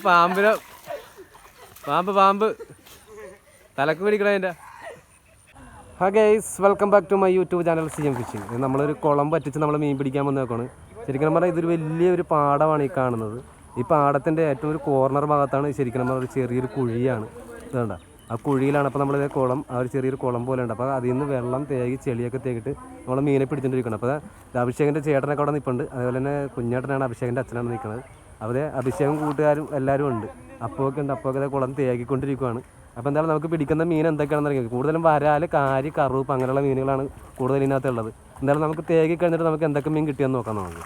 പാമ്പിനോ പാമ്പ് തലക്ക് പിടിക്കണ അതിൻ്റെ. ഹാ guys, welcome back to my YouTube channel CM fishing. നമ്മളൊരു കുളം പറ്റിച്ച് നമ്മൾ മീൻ പിടിക്കാൻ വന്നേക്കാണ്. ശരിക്കും പറഞ്ഞാൽ ഇതൊരു വലിയൊരു പാടമാണ് ഈ കാണുന്നത്. ഈ പാടത്തിൻ്റെ ഏറ്റവും ഒരു കോർണർ ഭാഗത്താണ് ശരിക്കും നമ്മൾ ഒരു ചെറിയൊരു കുഴിയാണ്. ഇതുണ്ട ആ കുഴിയിലാണ്. അപ്പോൾ നമ്മളിതേ കുളം, ആ ഒരു ചെറിയൊരു കുളം പോലെ ഉണ്ട്. അപ്പോൾ അതിൽ നിന്ന് വെള്ളം തേകി ചെളിയൊക്കെ തേക്കിട്ട് നമ്മൾ മീനെ പിടിച്ചിട്ടിരിക്കണം. അപ്പോൾ അഭിഷേകിൻ്റെ ചേട്ടനൊക്കെ അവിടെ നിൽപ്പുണ്ട്. അതുപോലെ തന്നെ കുഞ്ഞേട്ടനാണ് അഭിഷേകിൻ്റെ അച്ഛനാണ് നിൽക്കുന്നത്. അവിടെ അഭിഷേകും കൂട്ടുകാരും എല്ലാവരും ഉണ്ട്. അപ്പോഴൊക്കെ ഉണ്ട്. അപ്പോഴൊക്കെ കുളം തേകിക്കൊണ്ടിരിക്കുകയാണ്. അപ്പോൾ എന്തായാലും നമുക്ക് പിടിക്കുന്ന മീൻ എന്തൊക്കെയാണെന്ന് അറിയാം. കൂടുതലും വരാൽ, കാരി, കറുപ്പ് അങ്ങനെയുള്ള മീനുകളാണ് കൂടുതൽ ഇതിനകത്തുള്ളത്. എന്തായാലും നമുക്ക് തേകി കഴിഞ്ഞിട്ട് നമുക്ക് എന്തൊക്കെ മീൻ കിട്ടിയെന്ന് നോക്കാം. നമുക്ക്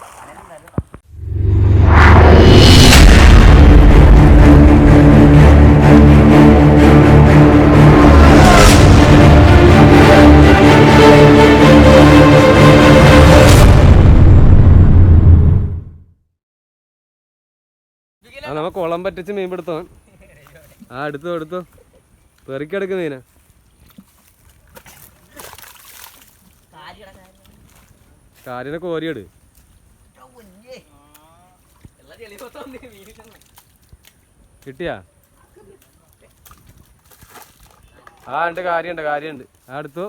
നമ്മൾ കുളം പറ്റിച്ച് മീൻ പിടുത്തോ. എടുത്തോ പെറിക്കെടുക്ക് മീന. കാരിനെ കോരിയെട്. കിട്ടിയാ? ഉണ്ട്, കാര്യമുണ്ട്. എടുത്തു.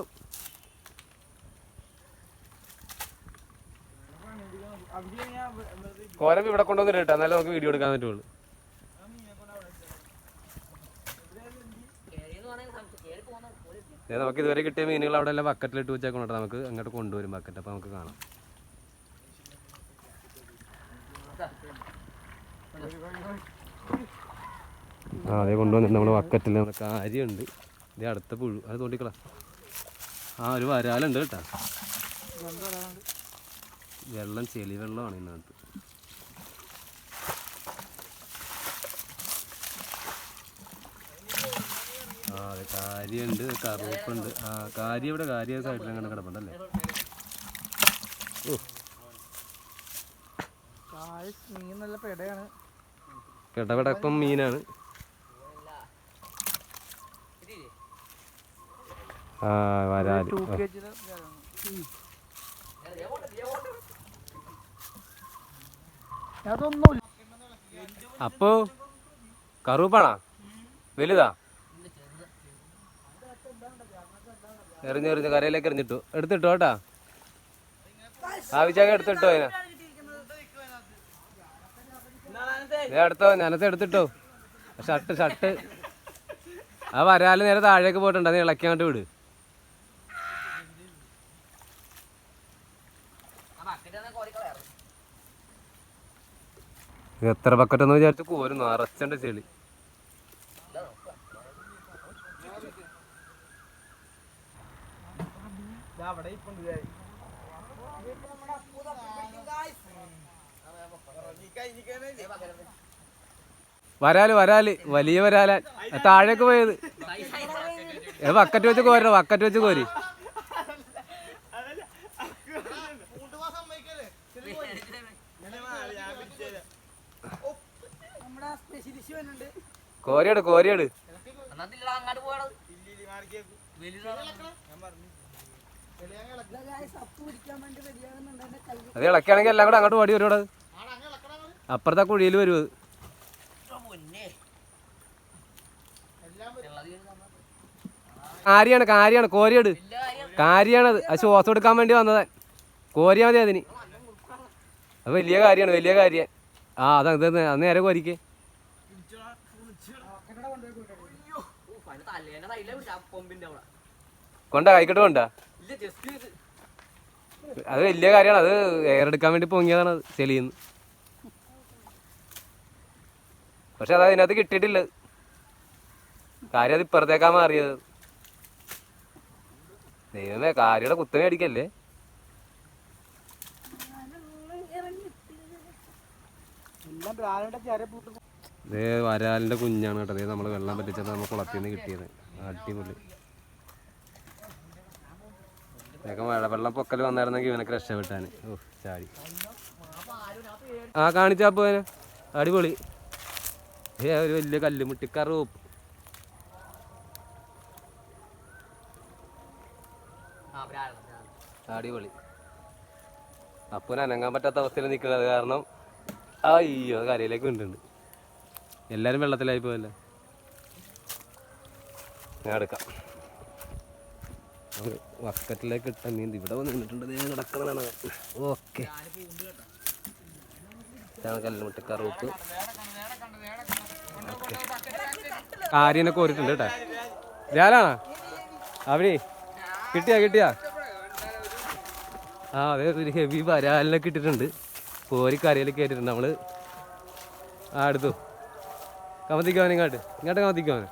കോരം ഇവിടെ കൊണ്ടുവന്നിട്ട് കേട്ടോ, എന്നാലും നമുക്ക് വീഡിയോ എടുക്കാൻ പറ്റുള്ളൂ. നമുക്ക് ഇതുവരെ കിട്ടിയ മീനുകൾ അവിടെ എല്ലാം ബക്കറ്റിലിട്ട് വെച്ചേക്കണം. നമുക്ക് അങ്ങോട്ട് കൊണ്ടുവരും ബക്കറ്റ്. അപ്പോൾ നമുക്ക് കാണാം. അതേ കൊണ്ടുവന്നിട്ട് നമ്മൾ ബക്കറ്റിൽ നമ്മുടെ കാര്യമുണ്ട്. ഇത് അടുത്ത പുഴു, അത് തോണ്ടിക്കളാം. ഒരു വരാലുണ്ട് കേട്ടോ. വെള്ളം ചെളി വെള്ളമാണ് ഇതിനകത്ത്. അതെ, കാര്യമുണ്ട്, കറുപ്പുണ്ട്. കാരി ഇവിടെ സൈഡിൽ അങ്ങനെ കിടപ്പുണ്ടല്ലേ. കിടപിടപ്പം മീനാണ്. വരാല്. അപ്പോ കറുപ്പാണോ? വലുതാ? എറിഞ്ഞ് കരയിലേക്ക് എറിഞ്ഞിട്ടു. എടുത്തിട്ടോ കേട്ടാ. ആവശ്യമൊക്കെ എടുത്തിട്ടോ. എടുത്തോ, ഞാനത്തെ എടുത്തിട്ടോ. ഷർട്ട് ആ വരാല് നേരെ താഴേക്ക് പോയിട്ടുണ്ട്. അത് ഇളക്കാണ്ട് വിട്. എത്ര ബക്കറ്റെന്ന് വിചാരിച്ചു കോരും. നിറച്ചണ്ട് ചെളി. വരാല് വലിയ വരാലാൻ താഴേക്ക് പോയത്. ബക്കറ്റ് വെച്ച് കോരി. കോരിയെട്. അത് ഇളക്കുകയാണെങ്കിൽ എല്ലാം കൂടെ അങ്ങോട്ട് ഓടി വരും. അപ്പുറത്തെ കുഴിയിൽ വരും. കാരിയാണ് കോരിയെട്. കാരിയാണത്. അത് ശ്വാസം എടുക്കാൻ വേണ്ടി വന്നതാ. കോരിയാ മതി അതിന്. അത് വലിയ കാര്യമാണ്. അത് നേരെ കോരിക്കേ. കൈക്കട്ട് കൊണ്ടാ. അത് വലിയ കാര്യമാണ്. അത് എയറെടുക്കാൻ വേണ്ടി പൊങ്ങിയതാണ് അത് ചെളിന്ന്. പക്ഷെ അത് അതിനകത്ത് കിട്ടിയിട്ടില്ല. കാര്യം അത് ഇപ്പുറത്തേക്കാ മാറിയത്. ദൈവമേ, കാര്യയുടെ കുത്തനെ അടിക്കല്ലേ. വരാലിന്റെ കുഞ്ഞാണ് കേട്ടത്. നമ്മൾ വെള്ളം പറ്റിച്ചത് നമ്മൾ കുളത്തിൽ നിന്ന് കിട്ടിയത്. അടിപൊളി. ഇതൊക്കെ മഴവെള്ളം പൊക്കൽ വന്നായിരുന്നെങ്കിൽ ഇവനൊക്കെ രക്ഷപ്പെട്ടാന്. ചാടി കാണിച്ചാ പോയനെ. അടിപൊളി. ഒരു വലിയ കല്ലുമുട്ടിക്കറുപ്പ്. അടിപൊളി. അപ്പന് അനങ്ങാൻ പറ്റാത്ത അവസ്ഥയിൽ നിൽക്കുന്നത് കാരണം അയ്യോ കരയിലേക്ക് ഉണ്ട്. എല്ലാവരും വെള്ളത്തിലായി പോയല്ലേ. ഞാൻ എടുക്കാം. വക്കറ്റിലേക്ക് ഇട്ട മീൻ ഇവിടെ വന്ന് നിന്നിട്ടുണ്ട്. ഞാൻ കിടക്കുന്നതാണ്. ഓക്കെ, കല്ലുമുട്ട കറുപ്പ് കാര്യനെ കോരിട്ടുണ്ട് കേട്ടാ. ഞാനാണോ അവിടെ കിട്ടിയാ അതെ, ഒരു ഹെവി വരാലിനൊക്കെ ഇട്ടിട്ടുണ്ട്. കോരി കരയിലേക്ക് കയറ്റിട്ടുണ്ട് നമ്മള്. എടുത്തു കമത്തിക്കോനെ ഇങ്ങോട്ട് കമത്തിക്കോനെ.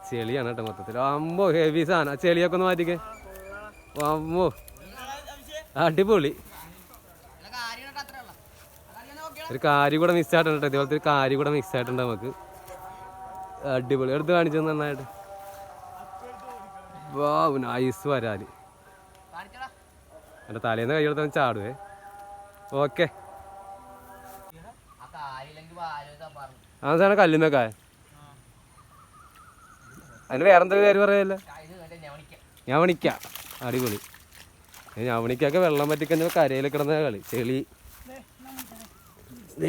ചെളിയാണ് കേട്ടോ മൊത്തത്തിൽ. അമ്മോ ഹെവി സാധനം. ചെളിയൊക്കെ ഒന്ന് മാറ്റിക്കേ. അമ്മോ അടിപൊളി. ഒരു കാര്യം കൂടെ മിസ്സായിട്ടുണ്ട് കേട്ടോ. ഇതുപോലത്തെ ഒരു കാര്യം കൂടെ മിസ്സായിട്ടുണ്ട് നമുക്ക്. അടിപൊളി. എടുത്ത് കാണിച്ചു നന്നായിട്ട്. വാവ്, നൈസ് വരാല്. എൻ്റെ തലേന്ന് കൈ എടുത്താൽ ചാടുവേ. ഓക്കെ, അതാണ് കല്ലുന്നൊക്കെ. അതിന് വേറെന്തൊരു പേര് പറയല്ലേ? ഞവണിക്ക. അടിപൊളി. ഞവണിക്കൊക്കെ വെള്ളം പറ്റിക്കഴിഞ്ഞാൽ കരയിൽ കിടന്ന കളി ചെളി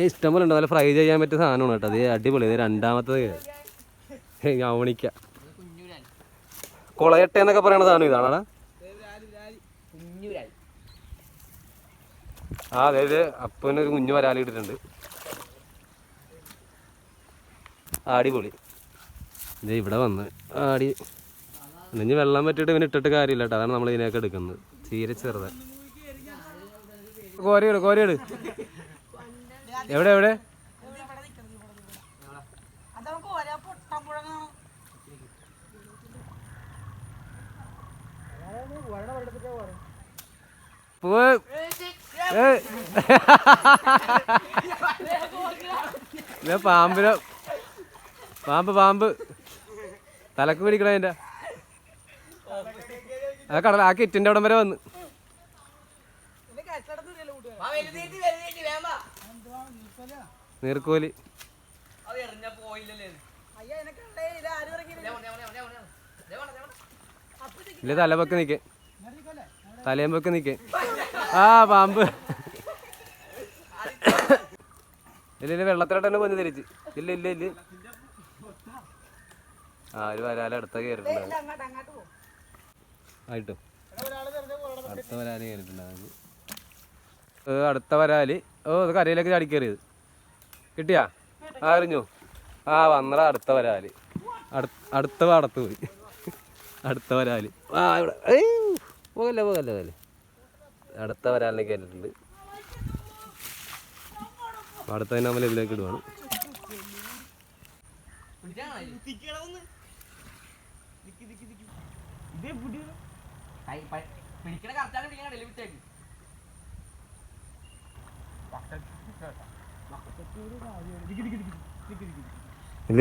ഇഷ്ടംപോലെ ഉണ്ട്. നല്ല ഫ്രൈ ചെയ്യാൻ പറ്റിയ സാധനമാണ് കേട്ടോ. അത് അടിപൊളി. ഇത് രണ്ടാമത്തത് ഞവണിക്ക. കുളയട്ട എന്നൊക്കെ പറയണ സാധനം ഇതാണോ? അതായത് അപ്പനൊരു കുഞ്ഞു വരാലിട്ടിട്ടുണ്ട്. അടിപൊളി. ഇത് ഇവിടെ വന്ന് ആടി ഇനി വെള്ളം പറ്റിയിട്ട് ഇവന് ഇട്ടിട്ട് കാര്യമില്ല കേട്ടോ. അതാണ് നമ്മൾ ഇതിനൊക്കെ എടുക്കുന്നത്. തീരെ ചെറുത. കോരിയിട്. എവിടെ പാമ്പ് തലക്ക് പിടിക്കണ അതിൻ്റെ കടല. ആ കിറ്റിൻ്റെ അവിടം വരെ വന്ന്. നീർക്കോലി. ഇല്ല, തലപ്പൊക്കെ നിൽക്കേ. തലയമ്പൊക്കെ നിൽക്കേ. പാമ്പ്. ഇല്ല വെള്ളത്തിലോട്ട് തന്നെ പൊന്ന് തിരിച്ച്. ഇല്ല ഒരു വരാല് അടുത്ത കയറിയിട്ടുണ്ടാവും. ആയിട്ടോ അടുത്ത വരാല് കയറിയിട്ടുണ്ടാവും. അടുത്ത വരാല്. അത് കരയിലേക്ക് ചാടി കയറിയത്. കിട്ടിയാ? അറിഞ്ഞു. വന്നട അടുത്ത വരാല്. അടുത്ത പാടത്ത് പോയി. അടുത്ത വരാല്. ഇവിടെ പോകല്ലേ. അടുത്ത വരാലിനെ കയറിയിട്ടുണ്ട്. അടുത്ത നമ്മൾ ഇതിലേക്ക് ഇടുവാണ്.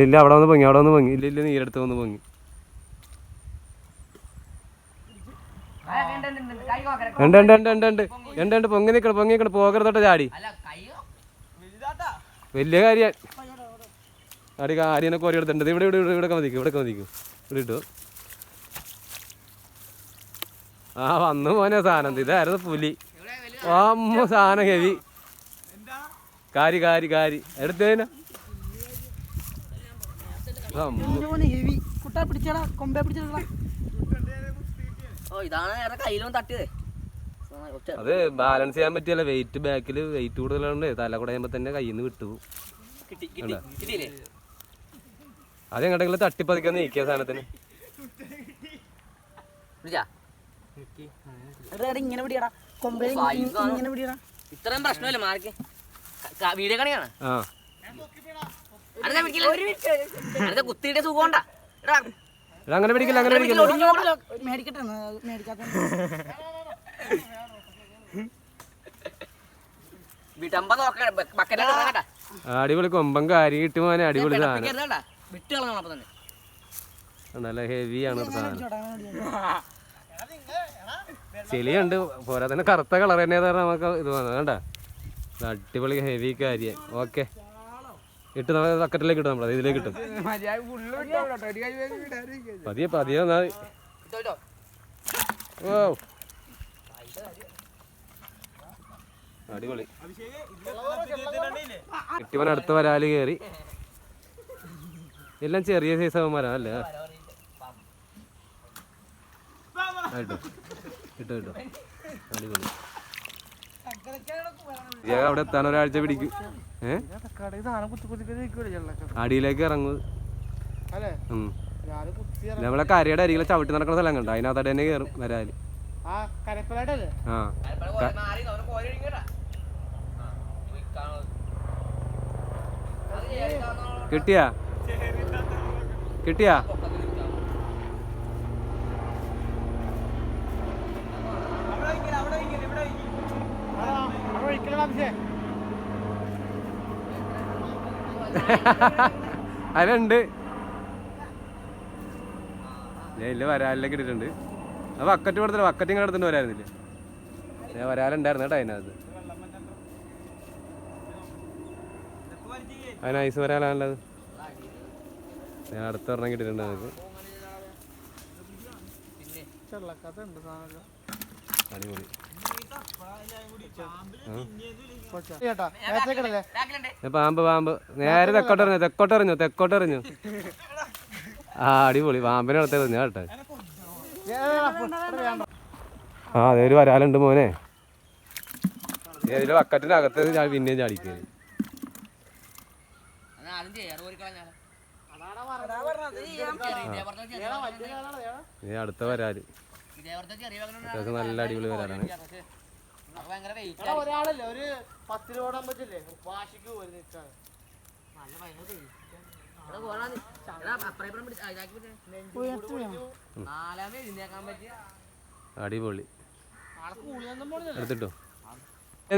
ഇല്ല അവിടെ വന്ന് പൊങ്ങി. ഇല്ല നീരെടുത്ത് വന്ന് പൊങ്ങി. ഉണ്ട് പൊങ്ങി നിക്കണം പോകരുതോട്ടെ ചാടി. വലിയ കാര്യം അടി. കാര്യനെ കോരി എടുത്തിട്ടുണ്ട്. ഇവിടെ മതിക്കും. ഇവിടെ ഇട്ടു. വന്നു പോനെ സാധനം. ഇതായിരുന്നു പുലി. അമ്മ സാധനം ഹെവി. കാരി എടുത്തേന. അത് ബാലൻസ് ചെയ്യാൻ പറ്റിയല്ല. വെയിറ്റ് ബാക്കിൽ വെയിറ്റ് കൂടുതലുണ്ട്. തല കുടയുമ്പോ തന്നെ കയ്യിൽ നിന്ന് വിട്ടുപോകും. അത് എങ്ങോട്ടെങ്കിലും തട്ടിപ്പതിക്കാൻ നീക്കിയ സാധനത്തിന്. ഇത്രയും പ്രശ്നമല്ലേ മാർക്ക് വീഡിയോ കാണിയാണ്. കുത്തിയുടെ സുഖം അങ്ങനെ പിടിക്കില്ല. അടിപൊളി കൊമ്പം കാരി കിട്ടും. അടിപൊളി സാധനം. നല്ല ഹെവിയാണ് സാധനം. ചെളിയുണ്ട്. പോരാ തന്നെ കറുത്ത കളർ തന്നെ നമുക്ക് ഇത് വന്നത് കണ്ട. അടിപൊളി ഹെവി കാര്യം. ഓക്കെ, ഇട്ട് നമ്മൾ ബക്കറ്റിലേക്ക് ഇട്ടും. നമ്മൾ ഇതിലേക്ക് ഇട്ടും. പതിയെ വന്നാ മതി. ഓ അടിപൊളി. കിട്ടിയവൻ അടുത്ത വരാല് കയറി. എല്ലാം ചെറിയ സൈസ് അവന്മാരാ അല്ലേ? കിട്ടും കിട്ടും കിട്ടും. അടിപൊളി. അവിടെ എത്താൻ ഒരാഴ്ച പിടിക്കും. അടിയിലേക്ക് ഇറങ്ങും. നമ്മളെ കരയുടെ അരികളെ ചവിട്ടി നടക്കുന്ന സ്ഥലം കണ്ടോ? അതിനകത്ത് തന്നെ കയറും വരാല്. ആ കിട്ടിയാ കിട്ടിയാ അതിലുണ്ട്. ഞാൻ ഇല്ല വരാലിലേക്ക് ഇട്ടിട്ടുണ്ട്. ആ വക്കറ്റ് കൊടുത്തില്ല, വക്കറ്റ് ഇങ്ങനെ എടുത്തിട്ട് വരായിരുന്നില്ലേ? ഞാൻ വരാലുണ്ടായിരുന്നു കേട്ടോ അതിനകത്ത്. അതിന് ഐസ് വരാലാണുള്ളത്. ഞാൻ അടുത്ത ഒരെണ്ണം കിട്ടിയിട്ടുണ്ട് നമുക്ക്. അടിപൊളി. പാമ്പ് പാമ്പ് നേരെ തെക്കോട്ടെറിഞ്ഞു. ആ അടിപൊളി. പാമ്പിനെ അടുത്തെറിഞ്ഞ കേട്ടോ. ആ അതേ ഒരു വരാലുണ്ട് മോനെ. ഇതിന്റെ വക്കറ്റിനകത്ത് പിന്നെയും ചാടിക്കേ. അടുത്ത വരാല് അത്യാവശ്യം നല്ല അടിപൊളി വരാലാണ്. അടിപൊളി. എടുത്തിട്ടോ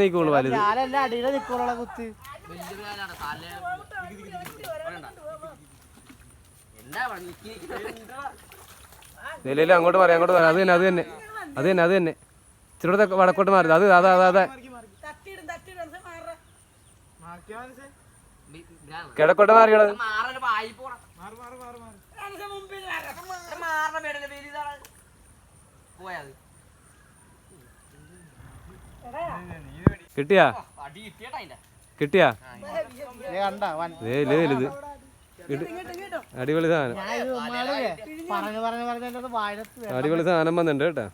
നീക്കുള്ളൂ വലുത്. നിലയിൽ അങ്ങോട്ട് പറയാം, അങ്ങോട്ട് പറയാം. അത് തന്നെ ഇച്ചിരി വടക്കോട്ട് മാറി. അതെ കിഴക്കോട്ട് മാറിയത്. കിട്ടിയാ വലുത്. അടിപൊളി സാധനം. അടിപൊളി സാധനം വന്നിട്ടുണ്ട് കേട്ടാ.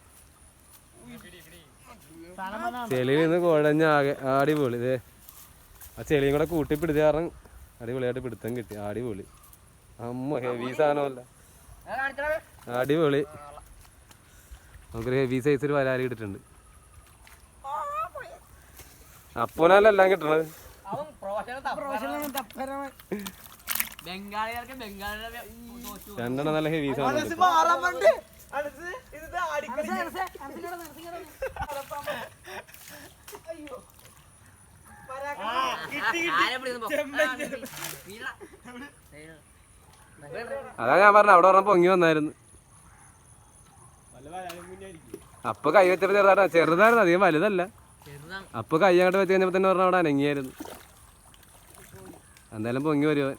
ചെളിയിൽ നിന്ന് കുഴഞ്ഞ ആകെ അടിപൊളി. ഇതേ ആ ചെളിയും കൂടെ കൂട്ടി പിടിച്ച കാരണം അടിപൊളിയായിട്ട് പിടുത്തം കിട്ടി. അടിപൊളി. അമ്മ ഹെവി സാധനമല്ല. അടിപൊളി. നമുക്കൊരു ഹെവി സൈസ് ഒരു വരാലി ഇട്ടിട്ടുണ്ട്. അപ്പോനല്ല എല്ലാം കിട്ടണത്. രണ്ടെണ്ണം നല്ല ഹെവി സാധനം. അതാ ഞാൻ പറഞ്ഞ അവിടെ പറഞ്ഞ പൊങ്ങി വന്നായിരുന്നു. അപ്പൊ കൈ വെച്ചപ്പോ ചെറുതായിരുന്നു, അധികം വലുതല്ല. അപ്പൊ കൈ അങ്ങോട്ട് വെച്ച് കഴിഞ്ഞപ്പോ തന്നെ പറഞ്ഞ അവിടെ അനങ്ങിയായിരുന്നു. എന്തായാലും പൊങ്ങി വരുവൻ.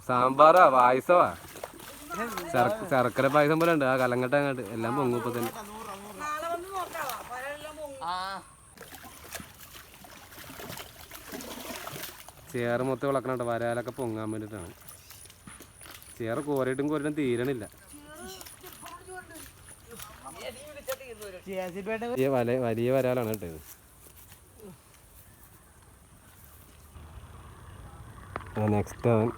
സാമ്പാറാ പായസമാ, ശർക്കര പായസം പോലെ ഉണ്ട്. ആ കലങ്ങട്ട അങ്ങോട്ട് എല്ലാം പൊങ്ങും ഇപ്പൊ തന്നെ. ചേറ് മൊത്തം വിളക്കണുണ്ട് വരാലൊക്കെ പൊങ്ങാൻ വേണ്ടിയിട്ടാണ്. ചേറ് കോരിയിട്ടും തീരണില്ല. വലിയ വരാലാണ് കേട്ടത്. നെക്സ്റ്റ് അവൻ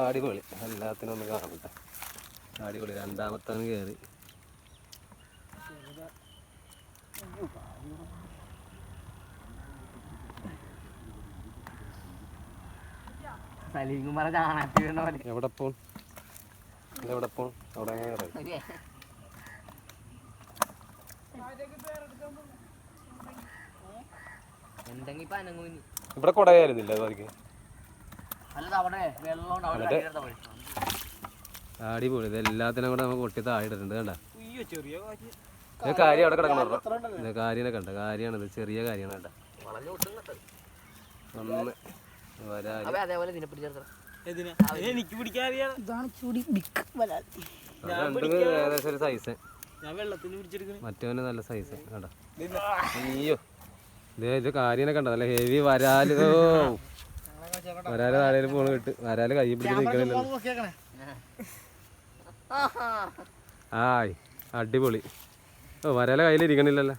അടിപൊളി. എല്ലാത്തിനും ഒന്ന് കാണട്ടെ. അടിപൊളി. രണ്ടാമത്തവൻ കയറി. എവിടെ പോൺ അവിടെ ഇവിടെ കൊടയായിരുന്നില്ല അതൊക്കെ. അടിപൊളി. ഇത് എല്ലാത്തിനും കൂടെ നമുക്ക് പൊട്ടി താഴെയിട്ടുണ്ട്. കണ്ട കാര്യം അവിടെ കിടക്കണം. കാര്യനെ കണ്ട കാര്യമാണിത്. ചെറിയ കാര്യമാണ് കേട്ടോ. ഒന്ന് ഏകദേശം ഒരു സൈസ് മറ്റവന് നല്ല സൈസ് കേട്ടോ. അയ്യോ ഇത് കാര്യനെ കണ്ട നല്ല ഹെവി വരാല്. ഓ വരാല് താഴെ പോണ് കിട്ട്. വരാല് കൈ പിടിച്ച് നിൽക്കണില്ലല്ലോ. ആയ് അടിപൊളി. ഓ വരാല് കയ്യിലിരിക്കണില്ലല്ലോ.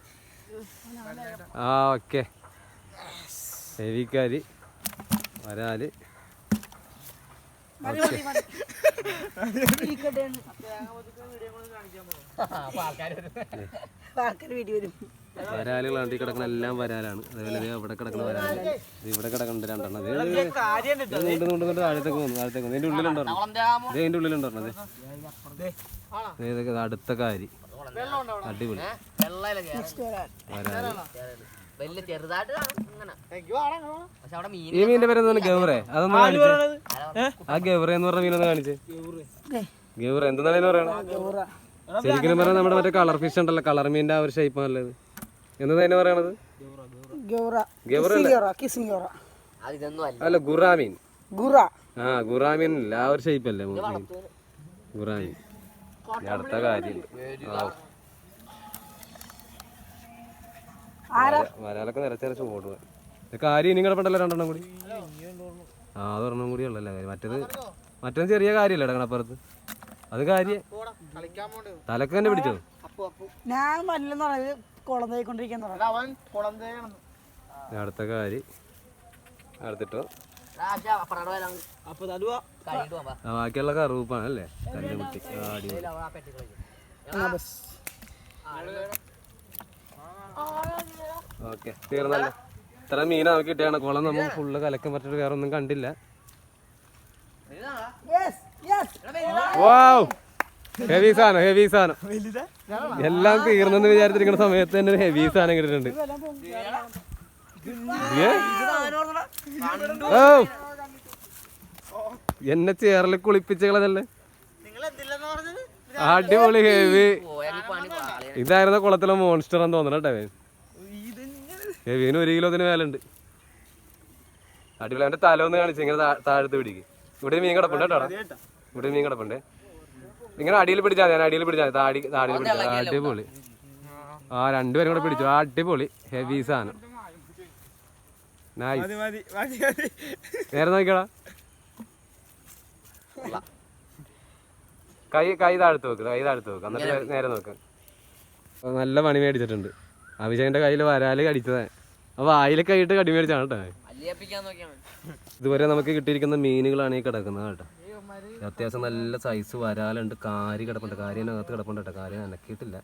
ആ ഓക്കെ ഹെവിക്കാരി വരാല്. വരാലുകൾ വണ്ടി കിടക്കുന്ന എല്ലാം വരാലാണ്. അതേപോലെ അവിടെ കിടക്കുന്ന വരാല്, ഇവിടെ കിടക്കുന്നുണ്ട് രണ്ടെണ്ണം. താഴത്തേക്ക് വന്നു, താഴത്തേക്ക് വന്നു. ഇതിന്റെ ഉള്ളിലുണ്ടോ? ഇതിന്റെ ഉള്ളിലുണ്ടോ? ഇതൊക്കെ അടുത്ത കാരി അടിപൊളി വരാല്. ഈ മീനിന്റെ പേര് ഗൗറേ? അതൊന്ന് കാണിച്ചേ. ആ ഗൗറ എന്ന് പറഞ്ഞ മീനൊന്ന് കാണിച്ചേ. ഗൗറ എന്തെന്നാണ് പറയണത്? ശരിക്കും പറഞ്ഞാൽ നമ്മുടെ മറ്റേ കളർ ഫിഷ് ഉണ്ടല്ലോ, കളർ മീനിന്റെ ആ ഒരു ഷേപ്പ് നല്ലത്. എന്താ അതിനെ പറയണത്? അല്ല ഗുറാമീൻ. ആ ഗുറാമീൻ ഇല്ല, ആ ഒരു ഷേപ്പ് അല്ലേ ഗുറാമീൻ. അടുത്ത കാര്യം വരാലൊക്കെ നിരച്ച് ഓടുക. കാര്യം ഇനി കിടപ്പുണ്ടല്ലോ രണ്ടെണ്ണം കൂടി. ആ അതൊരെണ്ണം കൂടി ഉള്ളല്ലേ മറ്റേത് ചെറിയ കാര്യമല്ലേ കിടക്കണപ്പുറത്ത്. അത് കാര്യം തലക്ക് തന്നെ പിടിച്ചോ. അടുത്ത കാര്യം അടുത്തിട്ടോ. ബാക്കിയുള്ള കറുപ്പാണ് അല്ലേ കല്ലുമുട്ടി. ഓക്കെ തീർന്നല്ലോ. ഇത്ര മീനാ നമുക്ക് കിട്ടിയാണ്. കുളം നമ്മൾ ഫുള്ള് കലക്കം പറ്റിട്ട് വേറെ ഒന്നും കണ്ടില്ല. വാവ് ഹെവി സാധനം, ഹെവി സാധനം. എല്ലാം തീർന്നെന്ന് വിചാരിച്ചിരിക്കുന്ന സമയത്ത് തന്നെ ഒരു ഹെവി സാധനം കിട്ടിയിട്ടുണ്ട്. ഓ എന്നെ ചേറിൽ കുളിപ്പിച്ചകളല്ലേ. അടിപൊളി ഹെവി. ഇതായിരുന്ന കുളത്തിലെ മോൺസ്റ്റർ എന്ന് തോന്നണം കേട്ടോ. ഹെവിന് 1 കിലോത്തിന് മേലുണ്ട്. അടിപൊളി. അവന്റെ തല ഒന്ന് കാണിച്ചു ഇങ്ങനെ താഴത്ത് പിടിക്കും. ഇവിടെ മീൻ കിടപ്പുണ്ട് കേട്ടോ. ഇവിടെ മീൻ കിടപ്പുണ്ട്. ഇങ്ങനെ അടിയിൽ പിടിച്ചാൽ ഞാൻ അടിയിൽ പിടിച്ചാൽ താടിയിൽ പിടിച്ചാൽ. അടിപൊളി. ആ രണ്ടുപേരും കൂടെ പിടിച്ചു. അടിപൊളി ഹെവി സാധനം. നേരെ നോക്കിക്കടാ. കൈ താഴ്ത്ത് വെക്ക്, കൈ താഴ്ത്ത് വെക്ക്. എന്നിട്ട് നേരെ നോക്ക്. നല്ല പണി മേടിച്ചിട്ടുണ്ട്. അഭിഷേകിന്റെ കയ്യിൽ വരാല് കടിച്ചതാ. അപ്പൊ വായിൽ കൈയിട്ട് കടി മേടിച്ചാണ് കേട്ടോ. ഇതുവരെ നമുക്ക് കിട്ടിയിരിക്കുന്ന മീനുകളാണ് ഈ കിടക്കുന്നത് കേട്ടോ. അത്യാവശ്യം നല്ല സൈസ് വരാലുണ്ട്. കാരി കിടപ്പുണ്ട്. കാരി അതിനകത്ത് കിടപ്പുണ്ട് കേട്ടോ. കാരി അനക്കിയിട്ടില്ല.